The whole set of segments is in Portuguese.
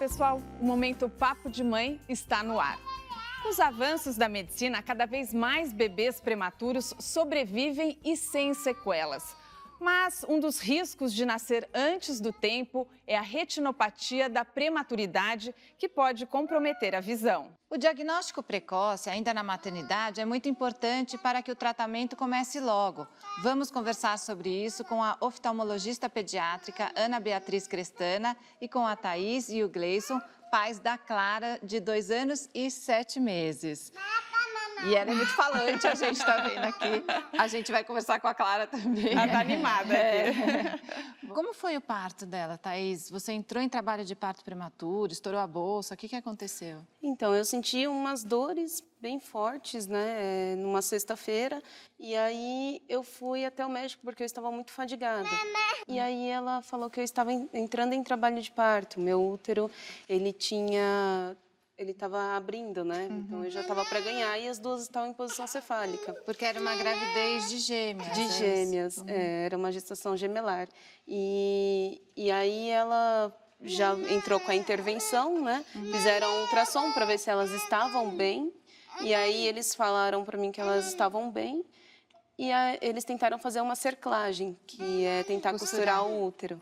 pessoal, o Momento Papo de Mãe está no ar. Com os avanços da medicina, cada vez mais bebês prematuros sobrevivem e sem sequelas. Mas um dos riscos de nascer antes do tempo é a retinopatia da prematuridade, que pode comprometer a visão. O diagnóstico precoce, ainda na maternidade, é muito importante para que o tratamento comece logo. Vamos conversar sobre isso com a oftalmologista pediátrica Ana Beatriz Crestana e com a Thaís e o Gleison, pais da Clara, de 2 anos e 7 meses. E ela é muito falante, a gente está vendo aqui. A gente vai conversar com a Clara também. Ela está animada aqui. Como foi o parto dela, Thaís? Você entrou em trabalho de parto prematuro, estourou a bolsa, o que aconteceu? Então, eu senti umas dores bem fortes, né, numa sexta-feira, e aí eu fui até o médico porque eu estava muito fadigada. E aí ela falou que eu estava entrando em trabalho de parto. Meu útero, ele estava abrindo, né? Então eu já estava para ganhar e as duas estavam em posição cefálica. Porque era uma gravidez de gêmeas. De gêmeas, era uma gestação gemelar. E aí ela já entrou com a intervenção, né? Fizeram um ultrassom para ver se elas estavam bem. E aí eles falaram para mim que elas estavam bem. E eles tentaram fazer uma cerclagem, que é tentar costurar o útero.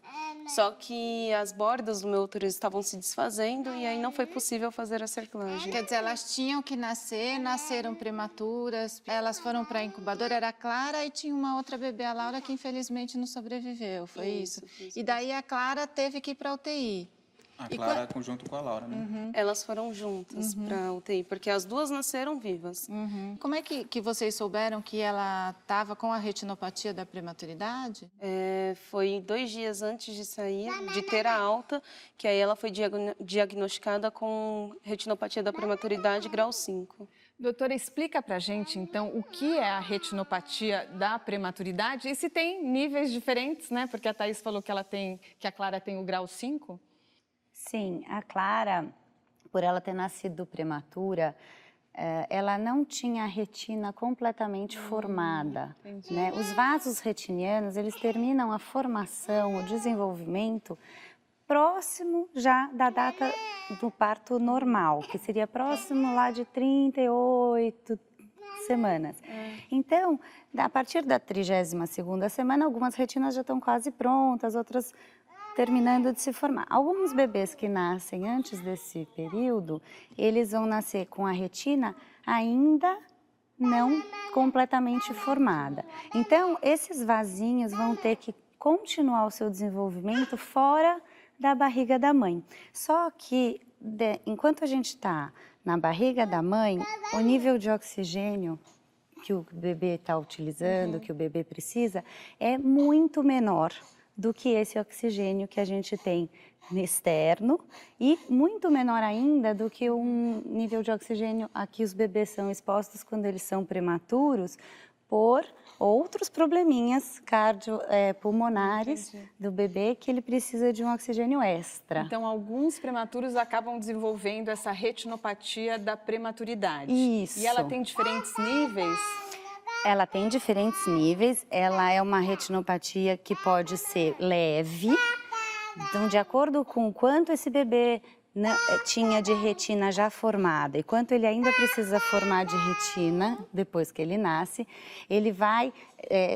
Só que as bordas do meu útero estavam se desfazendo e aí não foi possível fazer a cerclagem. Quer dizer, elas tinham que nascer, nasceram prematuras, elas foram para a incubadora, era a Clara e tinha uma outra bebê, a Laura, que infelizmente não sobreviveu, foi isso? E daí a Clara teve que ir para a UTI. A Clara junto com a Laura, né? Elas foram juntas para a UTI, porque as duas nasceram vivas. Como é que vocês souberam que ela estava com a retinopatia da prematuridade? Foi 2 dias antes de sair, de ter a alta, que aí ela foi diagnosticada com retinopatia da prematuridade grau 5. Doutora, explica pra gente, então, o que é a retinopatia da prematuridade e se tem níveis diferentes, né? Porque a Thaís falou que a Clara tem o grau 5. Sim, a Clara, por ela ter nascido prematura, ela não tinha a retina completamente formada, né? Os vasos retinianos, eles terminam a formação, o desenvolvimento próximo já da data do parto normal, que seria próximo lá de 38 semanas. Então, a partir da 32ª semana, algumas retinas já estão quase prontas, outras terminando de se formar. Alguns bebês que nascem antes desse período, eles vão nascer com a retina ainda não completamente formada. Então, esses vasinhos vão ter que continuar o seu desenvolvimento fora da barriga da mãe. Só que, enquanto a gente está na barriga da mãe, o nível de oxigênio que o bebê está utilizando, que o bebê precisa, é muito menor do que esse oxigênio que a gente tem no externo e muito menor ainda do que um nível de oxigênio a que os bebês são expostos quando eles são prematuros por outros probleminhas cardiopulmonares do bebê que ele precisa de um oxigênio extra. Então, alguns prematuros acabam desenvolvendo essa retinopatia da prematuridade. Isso. E ela tem diferentes níveis? Ela tem diferentes níveis, ela é uma retinopatia que pode ser leve, então de acordo com o quanto esse bebê tinha de retina já formada e quanto ele ainda precisa formar de retina depois que ele nasce, ele vai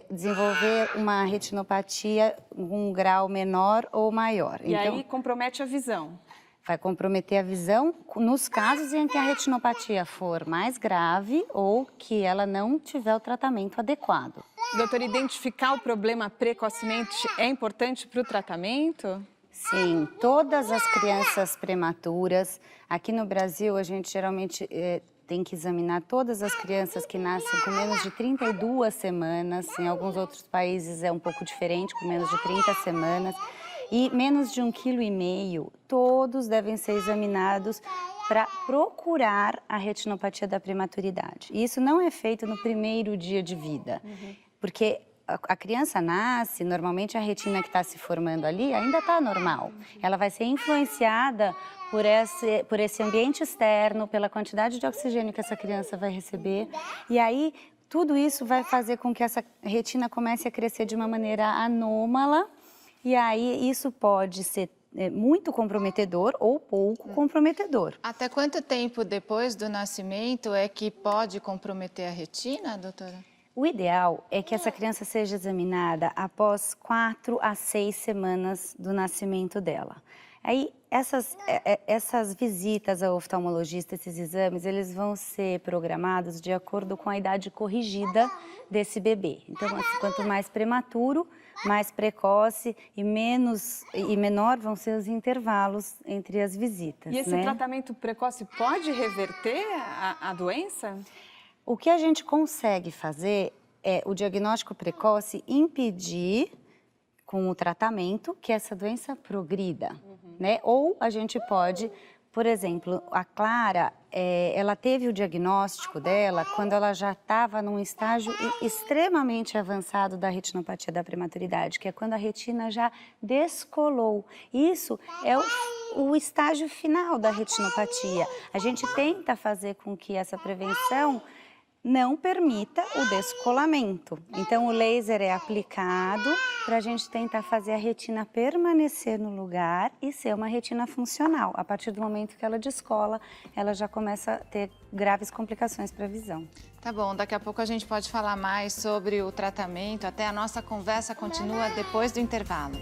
desenvolver uma retinopatia um grau menor ou maior. E então, aí compromete a visão? Vai comprometer a visão nos casos em que a retinopatia for mais grave ou que ela não tiver o tratamento adequado. Doutora, identificar o problema precocemente é importante para o tratamento? Sim, todas as crianças prematuras, aqui no Brasil a gente geralmente tem que examinar todas as crianças que nascem com menos de 32 semanas, em alguns outros países é um pouco diferente, com menos de 30 semanas. E menos de 1,5 kg, todos devem ser examinados para procurar a retinopatia da prematuridade. E isso não é feito no primeiro dia de vida, porque a criança nasce, normalmente a retina que está se formando ali ainda está normal. Ela vai ser influenciada por esse ambiente externo, pela quantidade de oxigênio que essa criança vai receber. E aí, tudo isso vai fazer com que essa retina comece a crescer de uma maneira anômala. E aí, isso pode ser muito comprometedor ou pouco comprometedor. Até quanto tempo depois do nascimento é que pode comprometer a retina, doutora? O ideal é que essa criança seja examinada após 4 a 6 semanas do nascimento dela. Aí, essas visitas ao oftalmologista, esses exames, eles vão ser programados de acordo com a idade corrigida desse bebê. Então, assim, quanto mais prematuro, mais precoce e menor vão ser os intervalos entre as visitas. E esse tratamento precoce pode reverter a doença? O que a gente consegue fazer é o diagnóstico precoce impedir, com o tratamento, que essa doença progrida, né? Ou a gente pode, por exemplo, a Clara, ela teve o diagnóstico dela quando ela já estava num estágio extremamente avançado da retinopatia da prematuridade, que é quando a retina já descolou. Isso é o estágio final da retinopatia. A gente tenta fazer com que essa prevenção não permita o descolamento. Então, o laser é aplicado para a gente tentar fazer a retina permanecer no lugar e ser uma retina funcional. A partir do momento que ela descola, ela já começa a ter graves complicações para a visão. Tá bom, daqui a pouco a gente pode falar mais sobre o tratamento, até a nossa conversa continua depois do intervalo.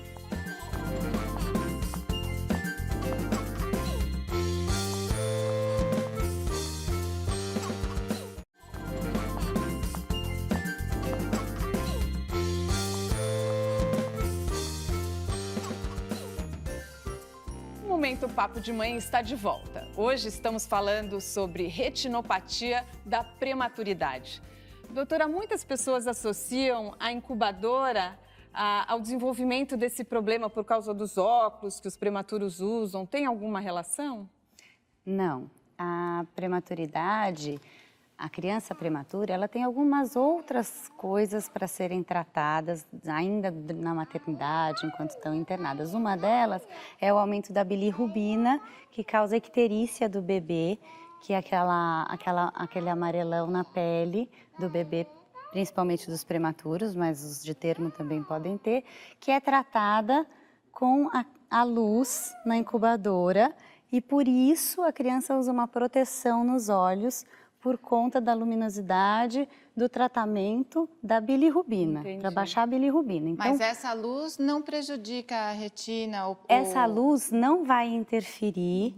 O Momento Papo de Mãe está de volta. Hoje estamos falando sobre retinopatia da prematuridade. Doutora, muitas pessoas associam a incubadora ao desenvolvimento desse problema por causa dos óculos que os prematuros usam. Tem alguma relação? Não. A prematuridade, a criança prematura, ela tem algumas outras coisas para serem tratadas ainda na maternidade, enquanto estão internadas. Uma delas é o aumento da bilirrubina, que causa a icterícia do bebê, que é aquele amarelão na pele do bebê, principalmente dos prematuros, mas os de termo também podem ter, que é tratada com a luz na incubadora e por isso a criança usa uma proteção nos olhos por conta da luminosidade do tratamento da bilirrubina, para baixar a bilirrubina. Então, mas essa luz não prejudica a retina? Essa luz não vai interferir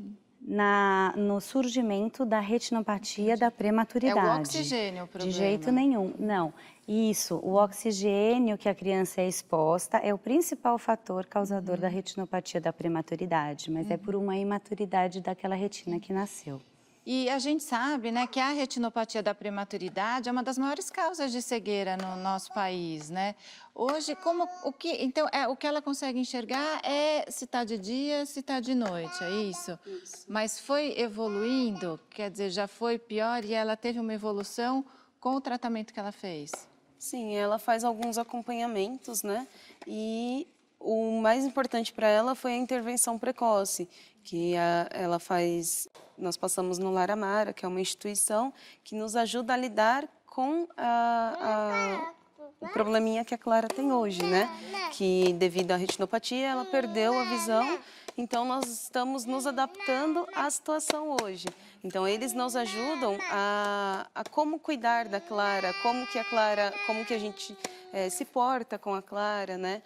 no surgimento da retinopatia da prematuridade. É o oxigênio o problema? De jeito nenhum, não. Isso, o oxigênio que a criança é exposta é o principal fator causador da retinopatia da prematuridade, mas é por uma imaturidade daquela retina que nasceu. E a gente sabe, né, que a retinopatia da prematuridade é uma das maiores causas de cegueira no nosso país, né? Hoje, o que ela consegue enxergar é se está de dia, se está de noite, é isso? Isso. Mas foi evoluindo, quer dizer, já foi pior e ela teve uma evolução com o tratamento que ela fez? Sim, ela faz alguns acompanhamentos, né? E o mais importante para ela foi a intervenção precoce, que ela faz. Nós passamos no Lar Amara, que é uma instituição que nos ajuda a lidar com o probleminha que a Clara tem hoje, né? Que devido à retinopatia ela perdeu a visão, então nós estamos nos adaptando à situação hoje. Então eles nos ajudam a como cuidar da Clara, como que a gente se porta com a Clara, né?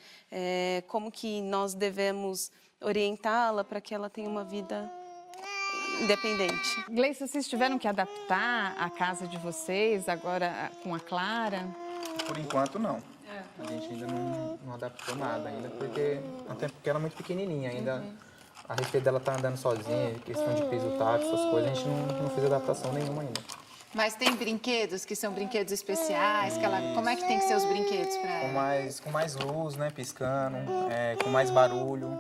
Como que nós devemos orientá-la para que ela tenha uma vida independente. Gleice, vocês tiveram que adaptar a casa de vocês agora com a Clara? Por enquanto, não. A gente ainda não adaptou nada ainda, até porque ela é muito pequenininha ainda. A respeito dela estar andando sozinha, questão de piso tátil, essas coisas, a gente não fez adaptação nenhuma ainda. Mas tem brinquedos que são brinquedos especiais? Como é que tem que ser os brinquedos para ela? Com mais luz, né, piscando, com mais barulho.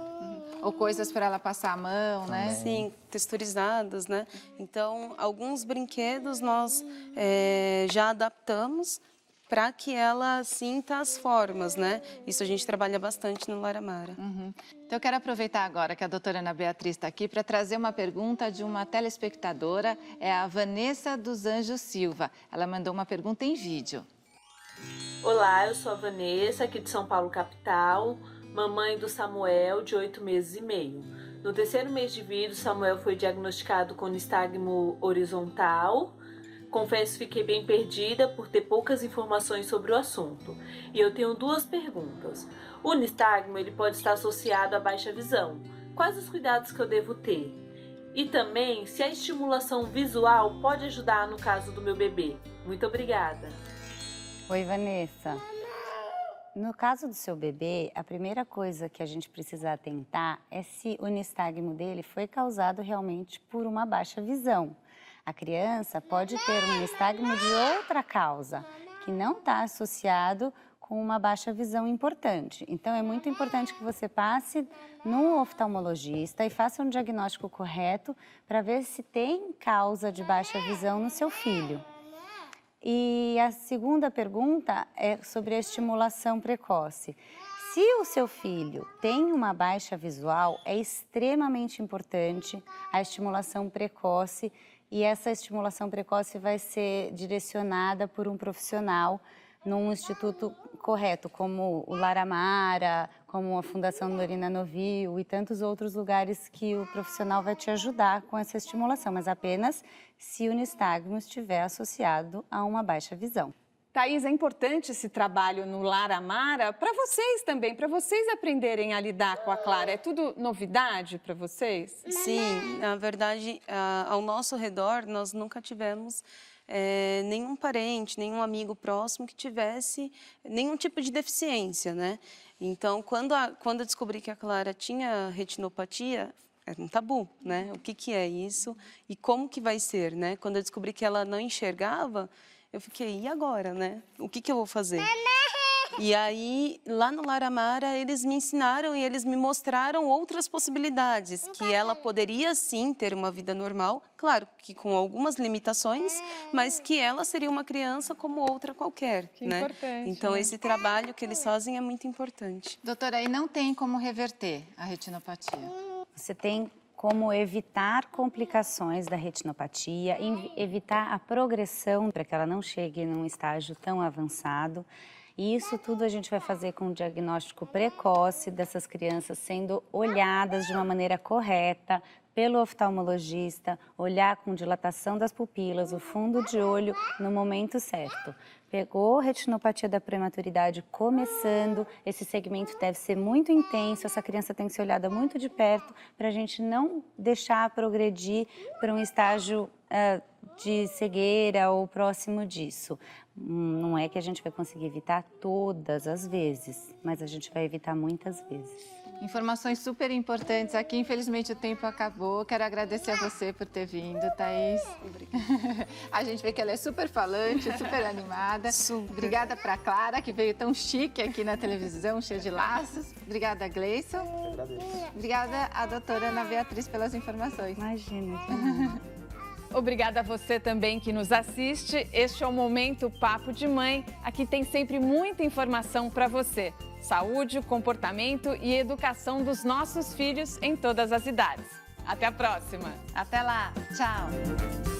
Ou coisas para ela passar a mão, né? Sim, texturizadas, né? Então, alguns brinquedos nós já adaptamos para que ela sinta as formas, né? Isso a gente trabalha bastante no Lar Amara. Então, eu quero aproveitar agora que a doutora Ana Beatriz está aqui para trazer uma pergunta de uma telespectadora, é a Vanessa dos Anjos Silva. Ela mandou uma pergunta em vídeo. Olá, eu sou a Vanessa, aqui de São Paulo, capital. mamãe do Samuel, de 8 meses e meio. No 3º mês de vida, o Samuel foi diagnosticado com nistagmo horizontal. Confesso que fiquei bem perdida por ter poucas informações sobre o assunto. E eu tenho 2 perguntas. O nistagmo ele pode estar associado à baixa visão. Quais os cuidados que eu devo ter? E também, se a estimulação visual pode ajudar no caso do meu bebê. Muito obrigada. Oi, Vanessa. No caso do seu bebê, a primeira coisa que a gente precisa atentar é se o nistagmo dele foi causado realmente por uma baixa visão. A criança pode ter um nistagmo de outra causa, que não está associado com uma baixa visão importante. Então, é muito importante que você passe no oftalmologista e faça um diagnóstico correto para ver se tem causa de baixa visão no seu filho. E a segunda pergunta é sobre a estimulação precoce. Se o seu filho tem uma baixa visual, é extremamente importante a estimulação precoce, e essa estimulação precoce vai ser direcionada por um profissional num instituto correto, como o Lar Amara, como a Fundação Norina Novil e tantos outros lugares que o profissional vai te ajudar com essa estimulação, mas apenas se o nistagmo estiver associado a uma baixa visão. Thaís, é importante esse trabalho no Lar Amara para vocês também, para vocês aprenderem a lidar com a Clara. É tudo novidade para vocês? Sim, na verdade, ao nosso redor, nós nunca tivemos nenhum parente, nenhum amigo próximo que tivesse nenhum tipo de deficiência, né? Então, quando eu descobri que a Clara tinha retinopatia, era um tabu, né? O que é isso e como que vai ser, né? Quando eu descobri que ela não enxergava, eu fiquei, e agora, né? O que eu vou fazer? E aí, lá no Lar Amara, eles me ensinaram e eles me mostraram outras possibilidades, que ela poderia sim ter uma vida normal, claro que com algumas limitações, mas que ela seria uma criança como outra qualquer, Que né? importante, Então, né? esse trabalho que eles fazem é muito importante. Doutora, aí não tem como reverter a retinopatia? Você tem como evitar complicações da retinopatia, evitar a progressão para que ela não chegue num estágio tão avançado. E isso tudo a gente vai fazer com um diagnóstico precoce dessas crianças sendo olhadas de uma maneira correta pelo oftalmologista, olhar com dilatação das pupilas, o fundo de olho no momento certo. Pegou retinopatia da prematuridade começando, esse segmento deve ser muito intenso, essa criança tem que ser olhada muito de perto para a gente não deixar progredir para um estágio de cegueira ou próximo disso. Não é que a gente vai conseguir evitar todas as vezes, mas a gente vai evitar muitas vezes. Informações super importantes aqui. Infelizmente, o tempo acabou. Quero agradecer a você por ter vindo, Thaís. Obrigada. A gente vê que ela é super falante, super animada. Super. Obrigada para a Clara, que veio tão chique aqui na televisão, cheia de laços. Obrigada, Gleison. Eu agradeço. Obrigada à doutora Ana Beatriz pelas informações. Imagina. Obrigada a você também que nos assiste. Este é o Momento Papo de Mãe. Aqui tem sempre muita informação para você. Saúde, comportamento e educação dos nossos filhos em todas as idades. Até a próxima! Até lá. Tchau.